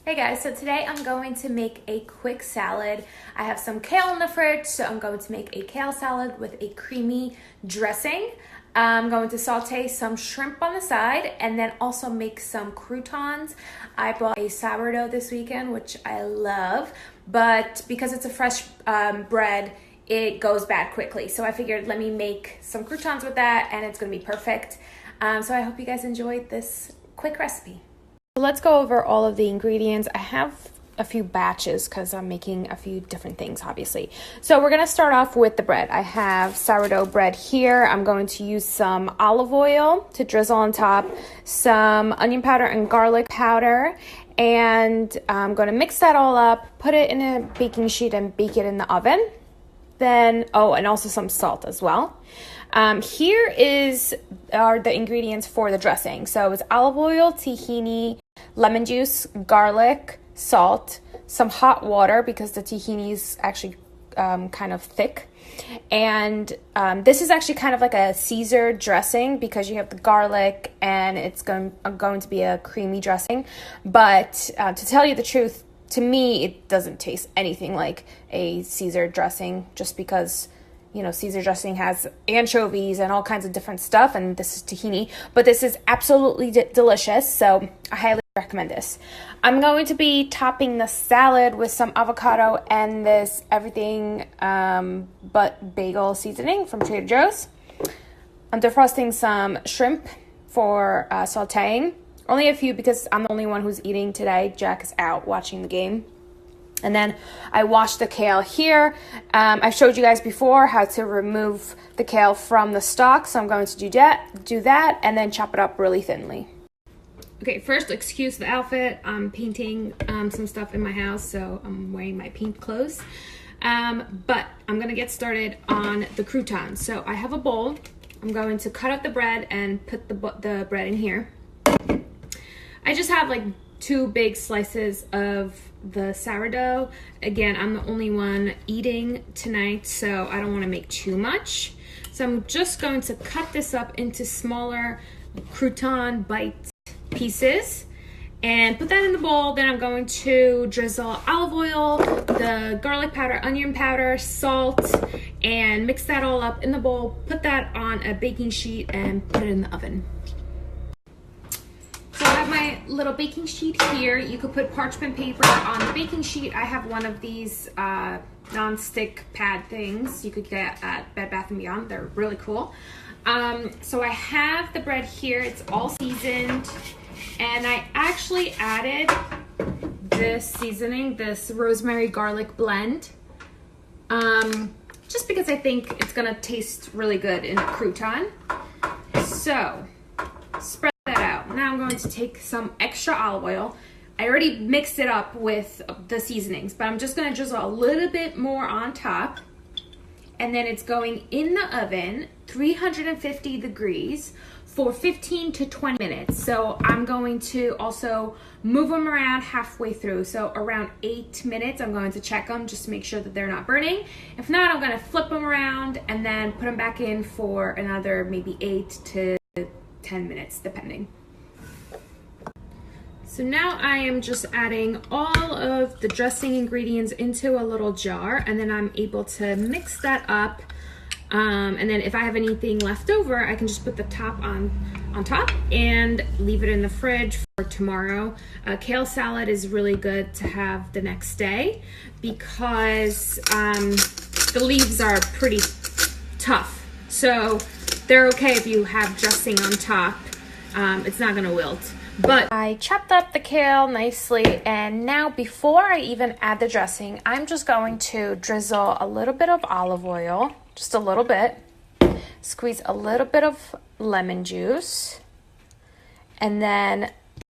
Hey guys, so today I'm going to make a quick salad. I have some kale in the fridge, so I'm going to make a kale salad with a creamy dressing. I'm going to saute some shrimp on the side and then also make some croutons. I bought a sourdough this weekend, which I love, but because it's a fresh bread, it goes bad quickly. So I figured let me make some croutons with that and it's gonna be perfect. So I hope you guys enjoyed this quick recipe. Let's go over all of the ingredients. I have a few batches because I'm making a few different things, obviously. So we're gonna start off with the bread. I have sourdough bread here. I'm going to use some olive oil to drizzle on top, some onion powder and garlic powder, and I'm gonna mix that all up, put it in a baking sheet and bake it in the oven. Then, and also some salt as well. Here are the ingredients for the dressing. So it's olive oil, tahini, lemon juice, garlic, salt, some hot water because the tahini is actually kind of thick. And this is actually kind of like a Cesar dressing because you have the garlic and it's going to be a creamy dressing. But to tell you the truth, to me, it doesn't taste anything like a Cesar dressing just because, Cesar dressing has anchovies and all kinds of different stuff, and this is tahini, but this is absolutely delicious, so I highly recommend this. I'm going to be topping the salad with some avocado and this everything but bagel seasoning from Trader Joe's. I'm defrosting some shrimp for sauteing. Only a few because I'm the only one who's eating today. Jack is out watching the game. And then I washed the kale here. I showed you guys before how to remove the kale from the stalk, so I'm going to do that, and then chop it up really thinly. Okay, first, excuse the outfit. I'm painting some stuff in my house, so I'm wearing my paint clothes. But I'm gonna get started on the croutons. So I have a bowl. I'm going to cut up the bread and put the bread in here. I just have like 2 big slices of the sourdough. Again, I'm the only one eating tonight, so I don't want to make too much. So I'm just going to cut this up into smaller crouton bite pieces and put that in the bowl. Then I'm going to drizzle olive oil, the garlic powder, onion powder, salt, and mix that all up in the bowl. Put that on a baking sheet and put it in the oven. So I have my little baking sheet here. You could put parchment paper on the baking sheet. I have one of these non-stick pad things you could get at Bed Bath & Beyond. They're really cool. So I have the bread here. It's all seasoned. And I actually added this seasoning, this rosemary garlic blend, just because I think it's gonna taste really good in a crouton. So spread that out. Now I'm going to take some extra olive oil. I already mixed it up with the seasonings, but I'm just gonna drizzle a little bit more on top. And then it's going in the oven, 350 degrees for 15 to 20 minutes. So I'm going to also move them around halfway through. So around 8 minutes, I'm going to check them just to make sure that they're not burning. If not, I'm gonna flip them around and then put them back in for another maybe 8 to 10 minutes, depending. So now I am just adding all of the dressing ingredients into a little jar, and then I'm able to mix that up. And then if I have anything left over, I can just put the top on top and leave it in the fridge for tomorrow. Kale salad is really good to have the next day because the leaves are pretty tough. So they're okay if you have dressing on top. It's not gonna wilt. But I chopped up the kale nicely, and now before I even add the dressing, I'm just going to drizzle a little bit of olive oil, just a little bit, squeeze a little bit of lemon juice, and now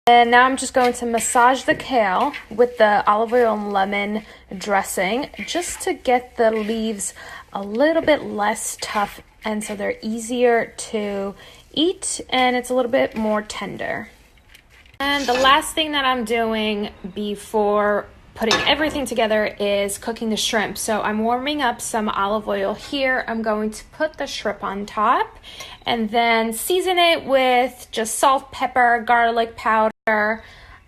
I'm just going to massage the kale with the olive oil and lemon dressing just to get the leaves a little bit less tough, and so they're easier to eat and it's a little bit more tender. And the last thing that I'm doing before putting everything together is cooking the shrimp. So I'm warming up some olive oil here. I'm going to put the shrimp on top and then season it with just salt, pepper, garlic powder,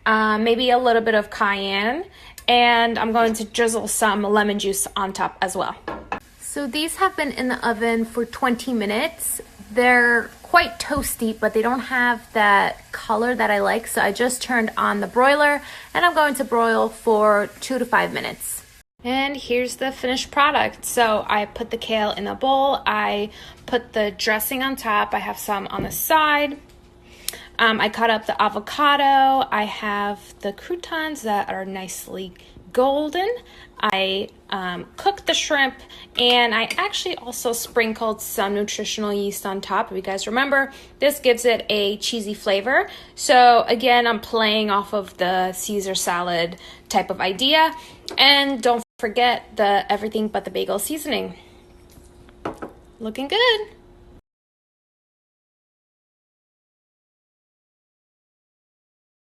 maybe a little bit of cayenne, and I'm going to drizzle some lemon juice on top as well. So these have been in the oven for 20 minutes. They're quite toasty, but they don't have that color that I like, so I just turned on the broiler and I'm going to broil for 2 to 5 minutes. And here's the finished product. So I put the kale in a bowl, I put the dressing on top, I have some on the side. I cut up the avocado, I have the croutons that are nicely golden. I cooked the shrimp, and I actually also sprinkled some nutritional yeast on top. If you guys remember, this gives it a cheesy flavor. So again, I'm playing off of the Caesar salad type of idea. And don't forget the everything but the bagel seasoning. Looking good.